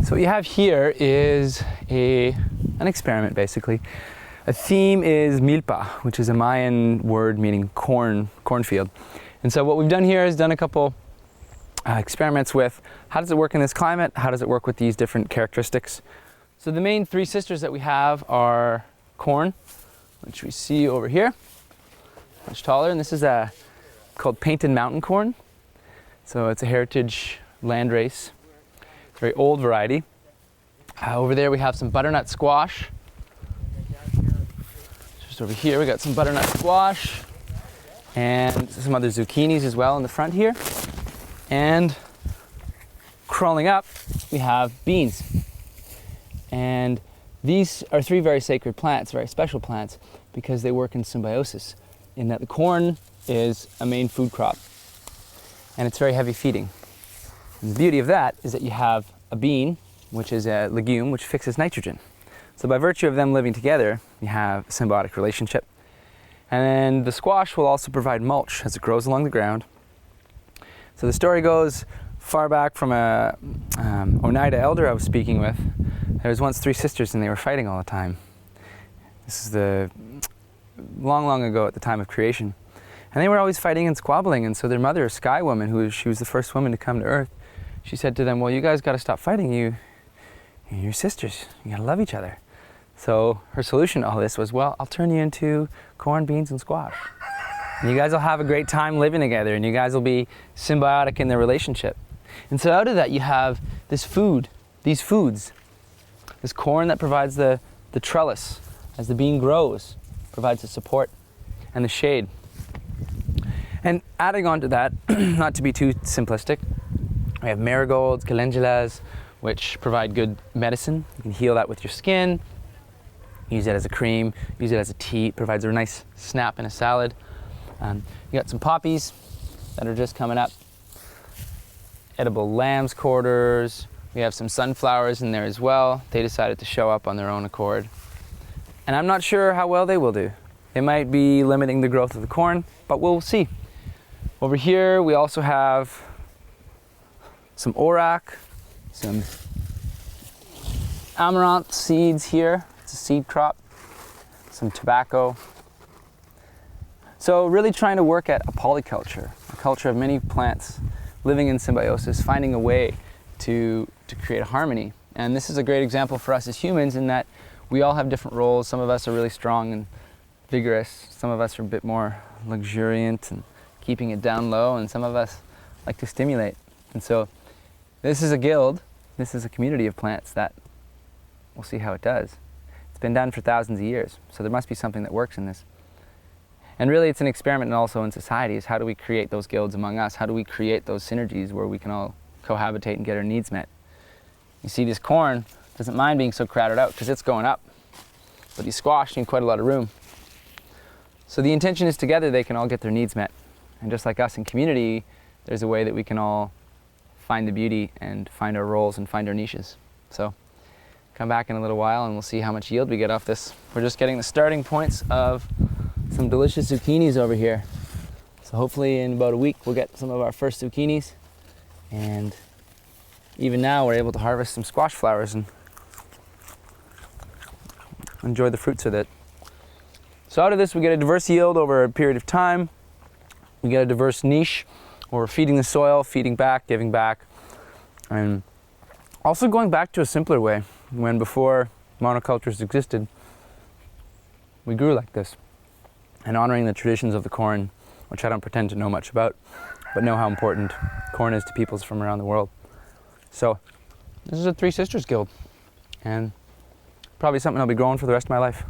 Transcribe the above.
So what you have here is an experiment, basically. A theme is milpa, which is a Mayan word meaning cornfield. And so what we've done here is done a couple experiments with how does it work in this climate, how does it work with these different characteristics. So the main three sisters that we have are corn, which we see over here, much taller, and this is called painted mountain corn. So it's a heritage landrace. It's a very old variety. Over there we have some butternut squash. Just over here we got some butternut squash and some other zucchinis as well in the front here. And crawling up we have beans. And these are three very sacred plants, very special plants, because they work in symbiosis, in that the corn is a main food crop and it's very heavy feeding. And the beauty of that is that you have a bean, which is a legume which fixes nitrogen. So by virtue of them living together, you have a symbiotic relationship. And then the squash will also provide mulch as it grows along the ground. So the story goes far back from a Oneida elder I was speaking with. There was once three sisters and they were fighting all the time. This is the long ago at the time of creation. And they were always fighting and squabbling, and so their mother, a sky woman, she was the first woman to come to Earth, she said to them, well, you guys got to stop fighting. You're sisters. You got to love each other. So her solution to all this was, well, I'll turn you into corn, beans, and squash. And you guys will have a great time living together, and you guys will be symbiotic in their relationship. And so out of that you have this food, these foods. This corn that provides the trellis as the bean grows, provides the support and the shade. And adding on to that, not to be too simplistic, we have marigolds, calendulas, which provide good medicine. You can heal that with your skin, use it as a cream, use it as a tea. It provides a nice snap in a salad. You got some poppies that are just coming up, edible lamb's quarters. We have some sunflowers in there as well. They decided to show up on their own accord. And I'm not sure how well they will do. They might be limiting the growth of the corn, but we'll see. Over here we also have some auroch, some amaranth seeds here. It's a seed crop. Some tobacco. So really trying to work at a polyculture, a culture of many plants living in symbiosis, finding a way to create a harmony. And this is a great example for us as humans in that we all have different roles. Some of us are really strong and vigorous. Some of us are a bit more luxuriant and keeping it down low, and some of us like to stimulate. And so this is a guild. This is a community of plants that we'll see how it does. It's been done for thousands of years, so there must be something that works in this. And really it's an experiment also in society, is how do we create those guilds among us? How do we create those synergies where we can all cohabitate and get our needs met? You see, this corn doesn't mind being so crowded out because it's going up, but these squash need quite a lot of room. So the intention is together they can all get their needs met. And just like us in community, there's a way that we can all find the beauty and find our roles and find our niches. So come back in a little while and we'll see how much yield we get off this. We're just getting the starting points of some delicious zucchinis over here. So hopefully in about a week we'll get some of our first zucchinis, and even now we're able to harvest some squash flowers and enjoy the fruits of it. So out of this we get a diverse yield over a period of time. We get a diverse niche, where we're feeding the soil, feeding back, giving back, and also going back to a simpler way. When before monocultures existed, we grew like this, and honoring the traditions of the corn, which I don't pretend to know much about, but know how important corn is to peoples from around the world. So this is a Three Sisters Guild, and probably something I'll be growing for the rest of my life.